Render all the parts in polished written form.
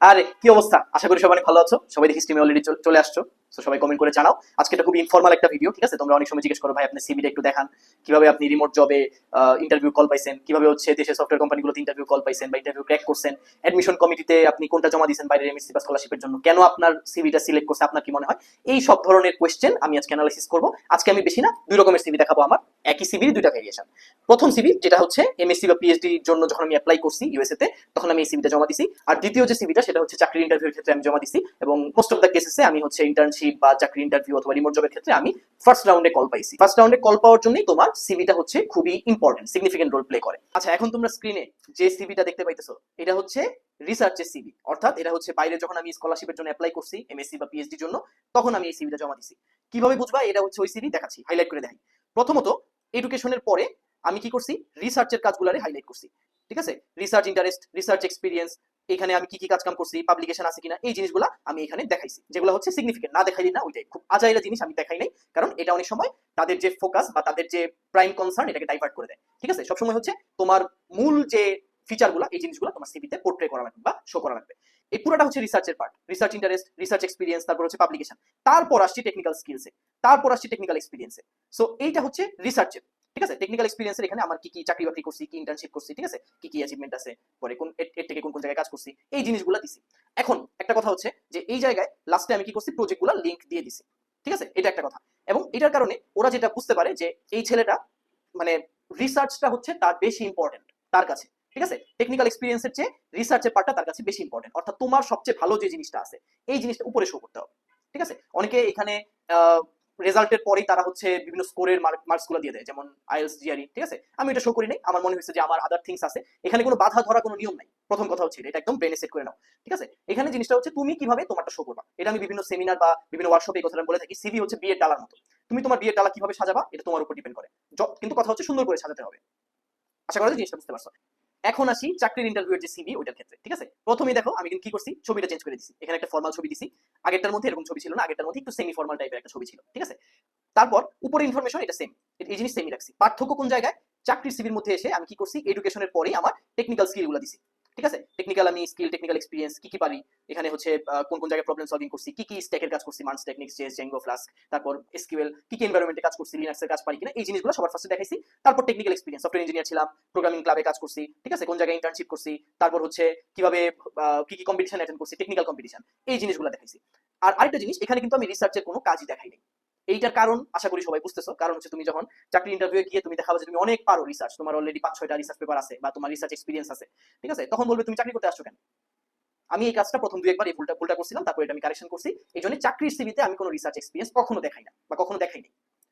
আরে কি অবস্থা, আশা করি সবাই অনেক ভালো আছো। সবাই দেখি স্ট্রিমে অলরেডি চলে আসছো। তো সবাই কমেন্ট করে জানাও। আজকে এটা খুব ইনফর্মাল একটা ভিডিও, ঠিক আছে? তোমরা অনেক সময় জিজ্ঞেস করো ভাই আপনি সিভিটা একটু দেখান, কিভাবে আপনি রিমোট জবে ইন্টারভিউ কল পাইছেন, কিভাবে হচ্ছে দেশের সফটওয়্যার কোম্পানিগুলোতে ইন্টারভিউ কল পাইছেন বা ইন্টারভিউ ক্র্যাক করছেন, অ্যাডমিশন কমিটিতে আপনি কোনটা জমা দিয়েছেন বাইরের এমএসসি বা স্কলারশিপের জন্য, কেন আপনার সিভিটা সিলেক্ট করছে, আপনার কি মনে হয়? এই সব ধরনের কোয়েশ্চেন আমি আজকে অ্যানালাইসিস করব। আজকে আমি বেশি না, দুই রকমের সিভি দেখাবো, আমার একই সিভির দুইটা ভেরিয়েশন। প্রথম সিভি যেটা হচ্ছে এমএসসি বা পিএইচডির জন্য যখন আমি অ্যাপ্লাই করছি ইউএসএ তে, তখন আমি এই সিভিটা জমা দিছি। আর দ্বিতীয় যে সিভিটা সেটা হচ্ছে চাকরির ইন্টারভিউর ক্ষেত্রে আমি জমা দিছি, এবং মোস্ট অফ দ্য কেসেসে আমি হচ্ছে ইন্টার্নশিপ বা চাকরি ইন্টারভিউ অথবা রিমোট জবের ক্ষেত্রে আমি ফার্স্ট রাউন্ডে কল পাইছি। ফার্স্ট রাউন্ডে কল পাওয়ার জন্যই তোমার সিভিটা হচ্ছে খুবই ইম্পর্টেন্ট, সিগনিফিকেন্ট রোল প্লে করে। আচ্ছা, এখন তোমরা স্ক্রিনে যে সিভিটা দেখতে পাইতেছো এটা হচ্ছে রিসার্চের সিভি, অর্থাৎ এটা হচ্ছে বাইরে যখন আমি স্কলারশিপের জন্য অ্যাপ্লাই করছি এমএসসি বা পিএইচডির জন্য, তখন আমি এই সিভিটা জমা দিছি। কিভাবে বুঝবা এটা হচ্ছে ওই সিভি? দেখাচ্ছি, হাইলাইট করে দেখাই। প্রথমত, এডুকেশনের পরে আমি কি করছি, রিসার্চের কাজগুলারে হাইলাইট করছি। ঠিক আছে, রিসার্চ ইন্টারেস্ট, রিসার্চ এক্সপিরিয়েন্স, এখানে আমি কি কি কাজ কাম করছি, পাবলিকেশন আছে কিনা, এই জিনিসগুলো আমি এখানে দেখাইছি। যেগুলো হচ্ছে সিগনিফিকেন্ট, না দেখাই না ওইটাই খুব আজাইরা জিনিস আমি দেখাই নাই, কারণ এটা অনেক সময় তাদের যে ফোকাস বা তাদের যে প্রাইম কনসার্ন এটাকে ডাইভার্ট করে দেয়। ঠিক আছে, সবসময় হচ্ছে তোমার মূল যে ফিচারগুলো, এই জিনিসগুলো তোমার সিভিতে পোর্ট্রে করা লাগবে বা শো করা লাগবে। এই পুরোটা হচ্ছে রিসার্চের part, research interest, research experience, তারপর হচ্ছে পাবলিকেশন, তারপর আসছি টেকনিক্যাল স্কিলসে, তারপর আসছি টেকনিক্যাল এক্সপিরিয়েন্সে। সো এইটা হচ্ছে রিসার্চের। ঠিক আছে, টেকনিক্যাল এক্সপিরিয়েন্সের এখানে আমার কি কি চাকরি বাকরি করছি, কি ইন্টার্নশিপ করছি, ঠিক আছে, কি কি অ্যাচিভমেন্ট আছে, পরে কোন এর থেকে কোন কোন জায়গায় কাজ করছি, এই জিনিসগুলো দিছি। এখন একটা কথা হচ্ছে যে এই জায়গায় লাস্টে আমি কি করছি, প্রজেক্টগুলো লিংক দিয়ে দিছি। ঠিক আছে, এটা একটা কথা। এবং এটার কারণে ওরা যেটা বুঝতে পারে যে এই ছেলেটা মানে রিসার্চটা হচ্ছে তার বেশি ইম্পর্টেন্ট তার কাছে। ঠিক আছে, টেকনিক্যাল এক্সপিরিয়েন্সের চেয়ে রিসার্চের পার্টটা তার কাছে বেশি ইম্পর্টেন্ট, অর্থাৎ তোমার সবচেয়ে ভালো যে জিনিসটা আছে এই জিনিসটা উপরে শো করতে হবে। ঠিক আছে, অনেকে এখানে রেজাল্টের পরেই তারা হচ্ছে বিভিন্ন স্কোরের মার্কস গুলো দিয়ে দেয়, যেমন আইএলটিএস জিআরই। ঠিক আছে, আমি এটা শো করি নাই, আমার মনে হয়েছে যে আমার আদার থিংস আছে, এখানে কোনো বাধা ধরা কোনো নিয়ম নাই। প্রথম কথা হচ্ছে এটা একদম ব্রেনে সেট করে নাও। ঠিক আছে, এখানে জিনিসটা হচ্ছে তুমি কিভাবে তোমারটা শো করবা। এটা আমি বিভিন্ন সেমিনার বা বিভিন্ন ওয়ার্কশপে এই কথাটা বলে থাকি, সিভি হচ্ছে বিয়ের ডালার মতো। তুমি তোমার বিয়ের ডালা কিভাবে সাজাবা এটা তোমার উপর ডিপেন্ড করে, কিন্তু কথা হচ্ছে সুন্দর করে সাজাতে হবে। আশা করা যায় জিনিসটা বুঝতে পারছো। এখন আসি চাকরির ইন্টারভিউয়ের যে সিভি ওইটার ক্ষেত্রে। ঠিক আছে, প্রথমেই দেখো আমি কিন্তু কি করছি, ছবিটা চেঞ্জ করে দিছি। এখানে একটা ফর্মাল ছবি দিছি, আগেরটার মধ্যে এরকম ছবি ছিল না, আগেরটার মধ্যে একটু সেমি ফর্মাল টাইপের একটা ছবি ছিল। ঠিক আছে, তারপর উপরে ইনফরমেশন এটা সেম, এই জিনিস সেমই রাখছি। পার্থক্য কোন জায়গায়, চাকরির সিভির মধ্যে এসে আমি কি করছি, এডুকেশনের পরেই আমার টেকনিক্যাল স্কিলগুলো দিছি। ঠিক আছে, টেকনিক্যাল আমি স্কিল, টেকনিক্যাল এক্সপিরিয়েন্স কি কি পারি, এখানে হচ্ছে কোন কোন জায়গায় প্রবলেম সলভিং করছি, কি কি স্ট্যাকের কাজ করছি, মার্নস টেকনিক্স, জেস, জেঙ্গো, ফ্লাস্ক, তারপর এসকিউএল, কি কি এনভায়রনমেন্টে কাজ করছি, লিনাক্সের কাজ পারি কিনা, এই জিনিসগুলো সবার ফার্স্টে দেখাইছি। তারপর টেকনিক্যাল এক্সপিরিয়েন্স, সফটওয়্যার ইঞ্জিনিয়ার ছিলাম, প্রোগ্রামিং ক্লাবে কাজ করছি। ঠিক আছে, কোন জায়গায় ইন্টার্নশিপ করছি, তারপর হচ্ছে কিভাবে কি কি কম্পিটিশন অ্যাটেন্ড করছি, টেকনিক্যাল কম্পিটিশন, এই জিনিসগুলো দেখাইছি। আর আরেকটা জিনিস, এখানে কিন্তু আমি রিসার্চের কোনো কাজই দেখাই নাই। এইটার কারণ আশা করি সবাই বুঝতেছো, কারণ হচ্ছে তুমি যখন চাকরি ইন্টারভিউ গিয়ে তুমি দেখাবে যে তুমি অনেক পারো রিসার্চ, তোমার অলরেডি 5-6টা রিসার্চ পেপার আছে বা তোমার রিসার্চ এক্সপিরিয়েন্স আছে, ঠিক আছে, তখন বলবে তুমি চাকরি করতে আসছো কেন। আমি এই কাজটা প্রথম 2-1 বার এই ভুলটা করছিলাম, তারপর এটা আমি কারেকশন করছি। এই জন্য চাকরির সিভিতে আমি কোনো রিসার্চ এক্সপিরিয়েন্স কখনো দেখাই না বা কখনো দেখাইনি।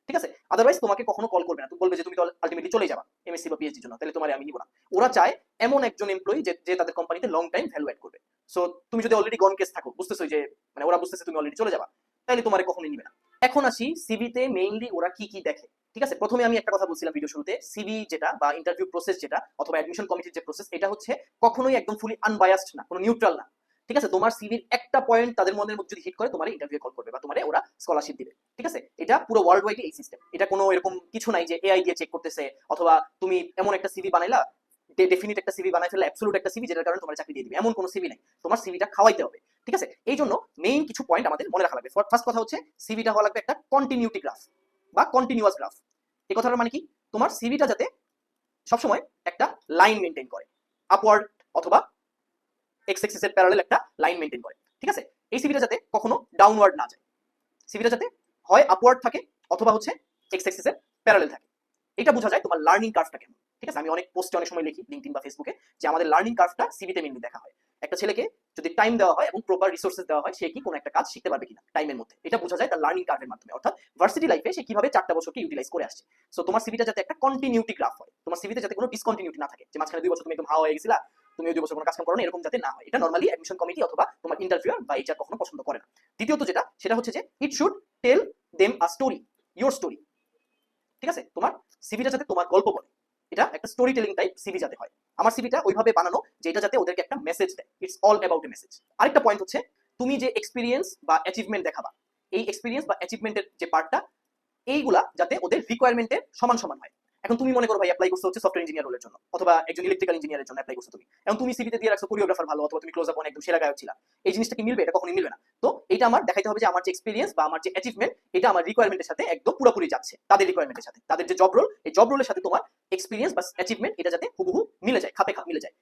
ঠিক আছে, আদারওয়াইজ তোমাকে কখনো কল করবে না, তুমি বলবে যে তুমি তো আলটিমেটলি চলে যাবা এমএসসি বা পিএইচডির জন্য, তাহলে তোমার আমি নিব না। ওরা চায় এমন একজন এমপ্লয়ি যে তাদের কোম্পানিতে লং টাইম ভ্যালু অ্যাড করবে। সো তুমি যদি অলরেডি গন কেস থাকো, বুঝতেছো যে মানে ওরা বুঝতেছে তুমি অলরেডি চলে যাবা, তাহলে তোমার কখনোই নিবে না। এখন আসি সিভিতে মেইনলি ওরা কি কি দেখে। ঠিক আছে, প্রথমে আমি একটা কথা বলছিলাম ভিডিও শুরুতে, সিভি যেটা বা ইন্টারভিউ প্রসেস যেটা অথবা অ্যাডমিশন কমিটির যে প্রসেস, এটা হচ্ছে কখনোই একদম ফুলি আনবায়াসড না, কোনো নিউট্রাল না। ঠিক আছে, তোমার সিভির একটা পয়েন্ট তাদের মনের মধ্যে যদি হিট করে, তোমার ইন্টারভিউ কল করবে বা তোমার ওরা স্কলারশিপ দিবে। ঠিক আছে, এটা পুরো ওয়ার্ল্ড ওয়াইড এই সিস্টেম, এটা কোনো এরকম কিছু নাই যে এআই দিয়ে চেক করতেছে, অথবা তুমি এমন একটা সিভি বানাইলা, ডেফিনিট একটা সিভি বানাই ফেললে, অ্যাবসলিউট একটা সিভি যেটার কারণে তোমার চাকরি দিয়ে দিবে, এমন কোনো সিভি নাই। তোমার সিভিটা খাওয়াইতে হবে। ঠিক আছে, এই জন্য মেইন কিছু পয়েন্ট আমাদের মনে রাখা লাগবে। ফার্স্ট কথা হচ্ছে সিভিটা হওয়া লাগবে একটা কন্টিনিউটি গ্রাফ বা কন্টিনিউয়াস গ্রাফ। এই কথাটার মানে কি, তোমার সিভিটা যাতে সবসময় একটা লাইন মেনটেন করে, আপওয়ার্ড অথবা এক্স এক্সিস এর প্যারালাল একটা লাইন মেনটেন করে। ঠিক আছে, এই সিভিটা যাতে কখনো ডাউনওয়ার্ড না যায়, সিভিটা যাতে হয় আপওয়ার্ড থাকে অথবা হচ্ছে এক্স এক্সিস এর প্যারালাল থাকে। এটা বোঝা যায় তোমার লার্নিং কার্ভটা কেমন। ঠিক আছে, আমি অনেক পোস্টে অনেক সময় লিখি লিঙ্কডইন বা ফেসবুকে যে আমাদের লার্নিং কার্ভটা সিভিতে মেনলি দেখা হয়। একটা ছেলেকে যদি টাইম দেওয়া হয় এবং প্রপার রিসোর্সেস দেওয়া হয়, সে কি কোনো একটা কাজ শিখতে পারবে কিনা টাইমের মধ্যে, এটা বোঝা যায় তার লার্নিং কার্ভের মাধ্যমে, অর্থাৎ ভার্সিটি লাইফে সে কিভাবে 4টা বছরকে ইউটিলাইজ করে আসছে। সো তোমার সিভিটা যাতে একটা কন্টিনিউটি গ্রাফ হয়, তোমার সিভিতে যাতে কোনো ডিসকন্টিনিউটি না থাকে, যে মাঝখানে 2 বছর তুমি একদম হাওয়া হয়ে গেছিলা, তুমি 2 বছর কোনো কাজ কাম করো না, এরকম যাতে না হয়। এটা নরমালি অ্যাডমিশন কমিটি অথবা তোমার ইন্টারভিউয়ার বা এইচআর কখনো পছন্দ করে না। দ্বিতীয়ত যেটা, সেটা হচ্ছে যে it should tell them a story, your story. ঠিক আছে, তোমার সিভিটা যাতে তোমার গল্প বলে, এটা একটা স্টোরি টেলিং টাইপ সিভি যাতে হয়। আমার সিভিটা ওইভাবে বানানো যে এটা যাতে ওদেরকে একটা মেসেজ দেয়, it's all about a message. আরেকটা পয়েন্ট হচ্ছে তুমি যে এক্সপিরিয়েন্স বা অ্যাচিভমেন্ট দেখাবা, এই এক্সপিরিয়েন্স বা অ্যাচিভমেন্টের যে পার্টটা, এইগুলা যাতে ওদের রিকোয়ারমেন্টের সমান সমান হয়। এখন তুমি মনে করো ভাই অ্যাপ্লাই করছো হচ্ছে সফটওয়্যার ইঞ্জিনিয়ার রোলের জন্য, অথবা একজন ইলেকট্রিক্যাল ইঞ্জিনিয়ারের জন্য অ্যাপ্লাই করছো তুমি। এখন তুমি সিভিতে দিয়ে রাখছো কোরিওগ্রাফার ভালো, অথবা তুমি ক্লোজ আপ একদম সেরা গায়ক ছিলা। এই জিনিসটা কি মিলবে? এটা কখনোই মিলবে না। তো এটা আমার দেখাইতে হবে যে আমার যে এক্সপিরিয়েন্স বা আমার যে অ্যাচিভমেন্ট, এটা আমার রিকোয়ারমেন্টের সাথে একদম পুরোপুরি যাচ্ছে, তাদের রিকোয়ারমেন্টের সাথে, তাদের যে জব রোল, এই জব রোলের সাথে তোমার এক্সপিরিয়েন্স বা অ্যাচিভমেন্ট এটা যাতে হুবহু মিলে যায়, খাপে খাপ মিলে যায়।